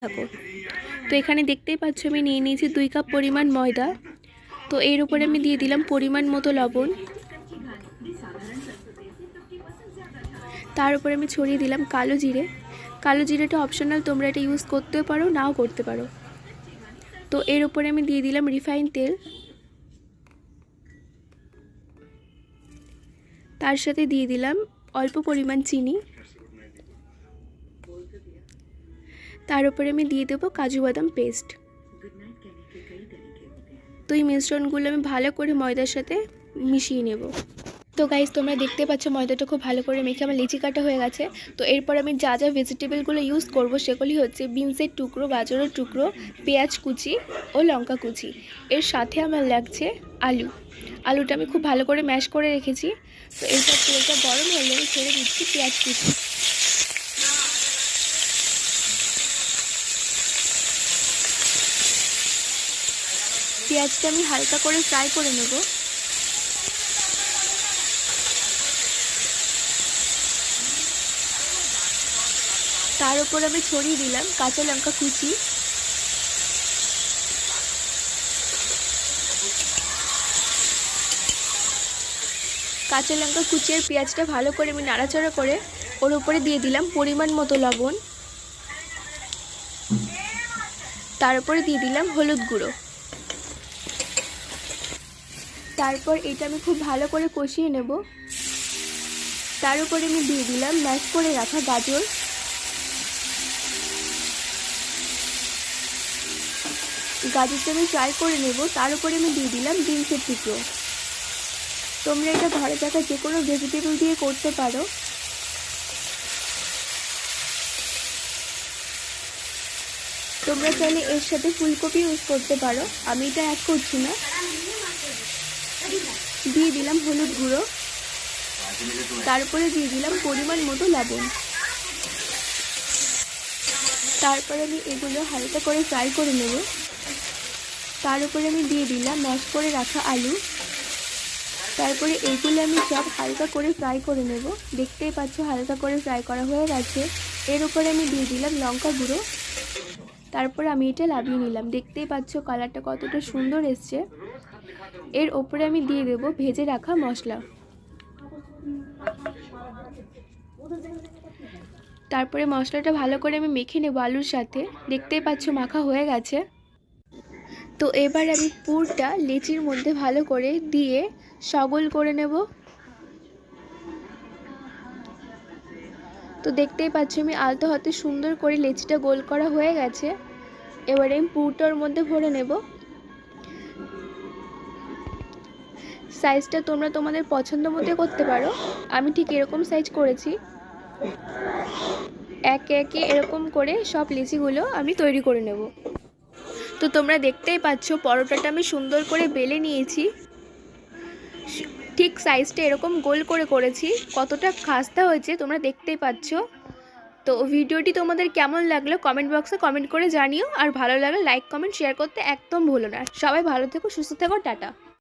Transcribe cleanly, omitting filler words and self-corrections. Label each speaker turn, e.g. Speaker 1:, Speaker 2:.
Speaker 1: থাকো। তো এখানে দেখতেই পাচ্ছ আমি নিয়ে নিয়েছি 2 কাপ পরিমাণ ময়দা। তো এর উপরে আমি দিয়ে দিলাম পরিমাণ মতো লবণ। তার উপরে আমি ছড়িয়ে দিলাম কালো জিরে। কালো জিরেটা অপশনাল, তোমরা এটা ইউজ করতেও পারো নাও করতে পারো। তো এর উপরে আমি দিয়ে দিলাম রিফাইন তেল। তার সাথে দিয়ে দিলাম অল্প পরিমাণ চিনি। তার উপরে আমি দিয়ে দেবো কাজু বাদাম পেস্ট। তো এই মিশ্রণগুলো আমি ভালো করে ময়দার সাথে মিশিয়ে নেব। তো গাইস, তোমরা দেখতে পাচ্ছ ময়দাটা খুব ভালো করে মেখে আমার লিচি কাটা হয়ে গেছে। তো এরপর আমি যা যা ভেজিটেবলগুলো ইউজ করব সেগুলি হচ্ছে বিনসের টুকরো, গাজরের টুকরো, পেঁয়াজ কুচি ও লঙ্কা কুচি। এর সাথে আমার লাগছে আলুটা আমি খুব ভালো করে ম্যাশ করে রেখেছি। তো এরপর তেলটা গরম হলে আমি ছেড়ে দিচ্ছি পেঁয়াজ কুচি। পেঁয়াজটা আমি হালকা করে ফ্রাই করে নেব। তার উপর আমি ছড়িয়ে দিলাম কাঁচা লঙ্কা কুচি। কাঁচা লঙ্কা কুচি আর পেঁয়াজটা ভালো করে আমি নাড়াচাড়া করে ওর উপরে দিয়ে দিলাম পরিমাণ মতো লবণ। তার উপরে দিয়ে দিলাম হলুদ গুঁড়ো। তারপর এটা আমি খুব ভালো করে কষিয়ে নেব। তার উপরে আমি দিয়ে দিলাম ম্যাশ করে রাখা গাজর। গাজরটা আমি ফ্রাই করে নেব। তার উপরে আমি দিয়ে দিলাম বিনসের টুকরো। তোমরা এটা ঘরে থাকা যে কোনো ভেজিটেবল দিয়ে করতে পারো। তোমরা চাইলে এর সাথে ফুলকপি ইউজ করতে পারো, আমি এটা অ্যাড করছি না। দিয়ে দিলাম হলুদ গুঁড়ো। তারপরে দিয়ে দিলাম পরিমাণ মতো লবণ। তারপরে আমি এগুলো হালকা করে ফ্রাই করে নেব। তার উপরে আমি দিয়ে দিলাম ম্যাশ করে রাখা আলু। তারপরে এগুলো আমি সব হালকা করে ফ্রাই করে নেব। দেখতেই পাচ্ছ হালকা করে ফ্রাই করা হয়ে গেছে। এর উপরে আমি দিয়ে দিলাম লঙ্কা গুঁড়ো। তারপরে আমি এটা লাভিয়ে নিলাম। দেখতেই পাচ্ছ কালারটা কতটা সুন্দর এসছে। এর ওপরে আমি দিয়ে দেব ভেজে রাখা মশলা। তারপরে মশলাটা ভালো করে আমি মেখে নেব আলুর সাথে। দেখতেই পাচ্ছ মাখা হয়ে গেছে। তো এবার আমি পুরটা লেচির মধ্যে ভালো করে দিয়ে সগল করে নেব। তো দেখতেই পাচ্ছ আমি আলতো হাতে সুন্দর করে লেচিটা গোল করা হয়ে গেছে। এবারে আমি পুরটার মধ্যে ভরে নেব। সাইজটা তোমরা তোমাদের পছন্দ মতো করতে পারো। আমি ঠিক এরকম সাইজ করেছি। একে একে এরকম করে সব লিচিগুলো আমি তৈরি করে নেব। তো তোমরা দেখতেই পাচ্ছ পরোটাটা আমি সুন্দর করে বেলে নিয়েছি। ঠিক সাইজটা এরকম গোল করে করেছি। কতটা খাস্তা হয়েছে তোমরা দেখতেই পাচ্ছ। তো ভিডিওটি তোমাদের কেমন লাগলো কমেন্ট বক্সে কমেন্ট করে জানিও। আর ভালো লাগলে লাইক কমেন্ট শেয়ার করতে একদম ভুলো না। সবাই ভালো থেকো, সুস্থ থেকো, টাটা।